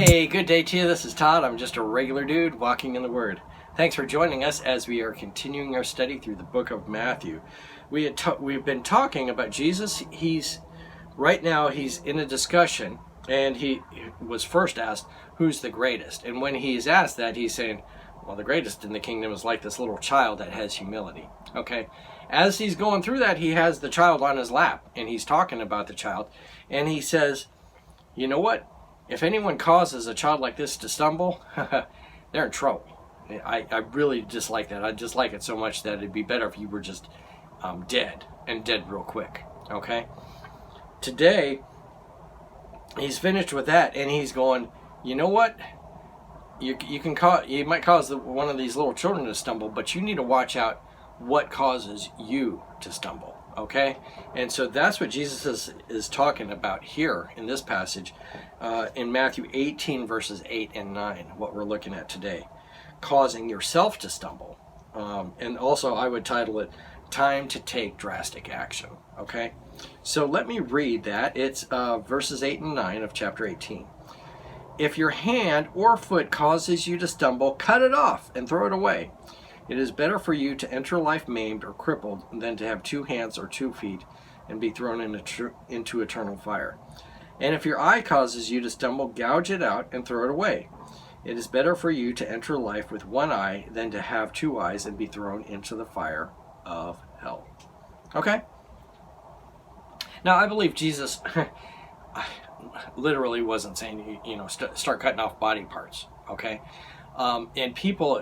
Hey, good day to you. This is Todd. I'm just a regular dude walking in the Word. Thanks for joining us as we are continuing our study through the book of Matthew. We've been talking about Jesus. Right now he's in a discussion, and he was first asked, who's the greatest? And when he's asked that, he's saying, well, the greatest in the kingdom is like this little child that has humility. Okay? As he's going through that, he has the child on his lap, and he's talking about the child, and he says, you know what? If anyone causes a child like this to stumble, they're in trouble. I really dislike that. I dislike it so much that it'd be better if you were just dead, and dead real quick. Okay? Today, he's finished with that, and he's going, you know what? You might cause one of these little children to stumble, but you need to watch out what causes you to stumble. Okay? And so that's what Jesus is talking about here in this passage in Matthew 18 verses 8 and 9, what we're looking at today. Causing yourself to stumble. And also I would title it, Time to Take Drastic Action. Okay? So let me read that. It's verses 8 and 9 of chapter 18. If your hand or foot causes you to stumble, cut it off and throw it away. It is better for you to enter life maimed or crippled than to have 2 hands or 2 feet and be thrown into eternal fire. And if your eye causes you to stumble, gouge it out and throw it away. It is better for you to enter life with 1 eye than to have 2 eyes and be thrown into the fire of hell. Okay? Now, I believe Jesus literally wasn't saying, start cutting off body parts. Okay? And people,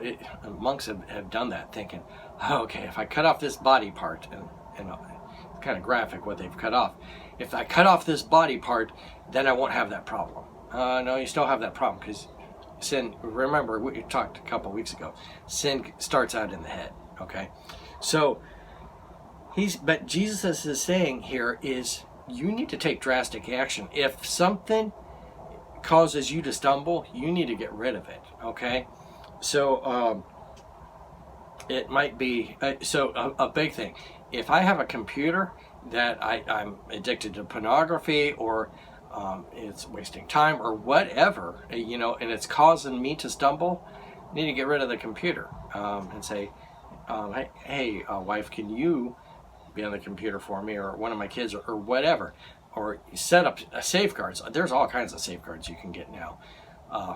monks have done that, thinking, okay, if I cut off this body part, and it's kind of graphic what they've cut off. If I cut off this body part, then I won't have that problem. No, you still have that problem, because sin, remember, we talked a couple weeks ago, sin starts out in the head, okay? So, but Jesus is saying here is, you need to take drastic action. If something causes you to stumble, you need to get rid of it, okay? So it might be a big thing. If I have a computer that I'm addicted to pornography, or it's wasting time or whatever, and it's causing me to stumble, I need to get rid of the computer and say, hey, wife, can you be on the computer for me, or one of my kids, or whatever. Or set up safeguards. There's all kinds of safeguards you can get now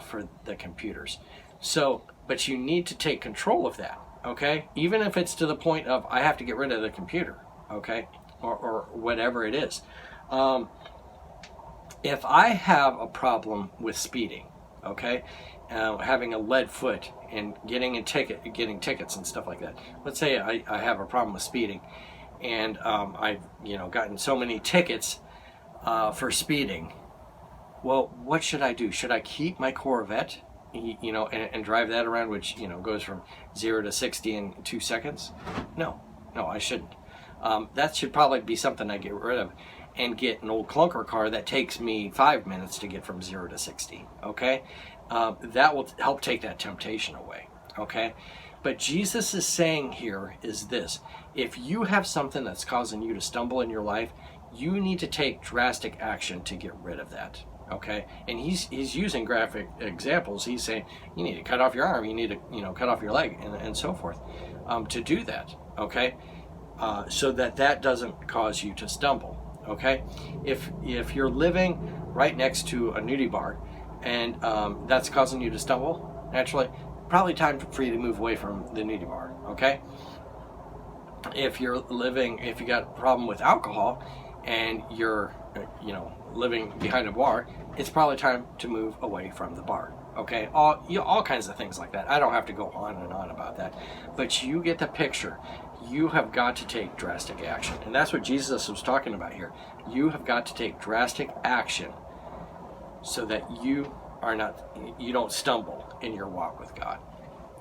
for the computers. So, but you need to take control of that, okay? Even if it's to the point of, I have to get rid of the computer, okay? Or whatever it is. If I have a problem with speeding, okay? Having a lead foot and getting tickets and stuff like that. Let's say I have a problem with speeding, and I've gotten so many tickets for speeding. Well, what should I do? Should I keep my Corvette, and drive that around, which goes from 0 to 60 in 2 seconds? No, I shouldn't. That should probably be something I get rid of, and get an old clunker car that takes me 5 minutes to get from 0 to 60. Okay, that will help take that temptation away. Okay. But Jesus is saying here is this: if you have something that's causing you to stumble in your life, you need to take drastic action to get rid of that, okay? And he's using graphic examples. He's saying you need to cut off your arm, you need to cut off your leg, and so forth, to do that, okay? So that doesn't cause you to stumble, okay? If you're living right next to a nudie bar, and that's causing you to stumble, naturally, probably time for you to move away from the nudie bar, okay? If you got a problem with alcohol, and you're living behind a bar, it's probably time to move away from the bar, okay? All kinds of things like that. I don't have to go on and on about that, but you get the picture. You have got to take drastic action, and that's what Jesus was talking about here. You have got to take drastic action so that you don't stumble in your walk with God.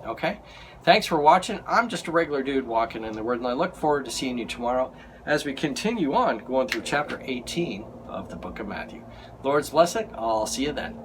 Okay? Thanks for watching. I'm just a regular dude walking in the Word, and I look forward to seeing you tomorrow as we continue on going through chapter 18 of the book of Matthew. Lord's blessing. I'll see you then.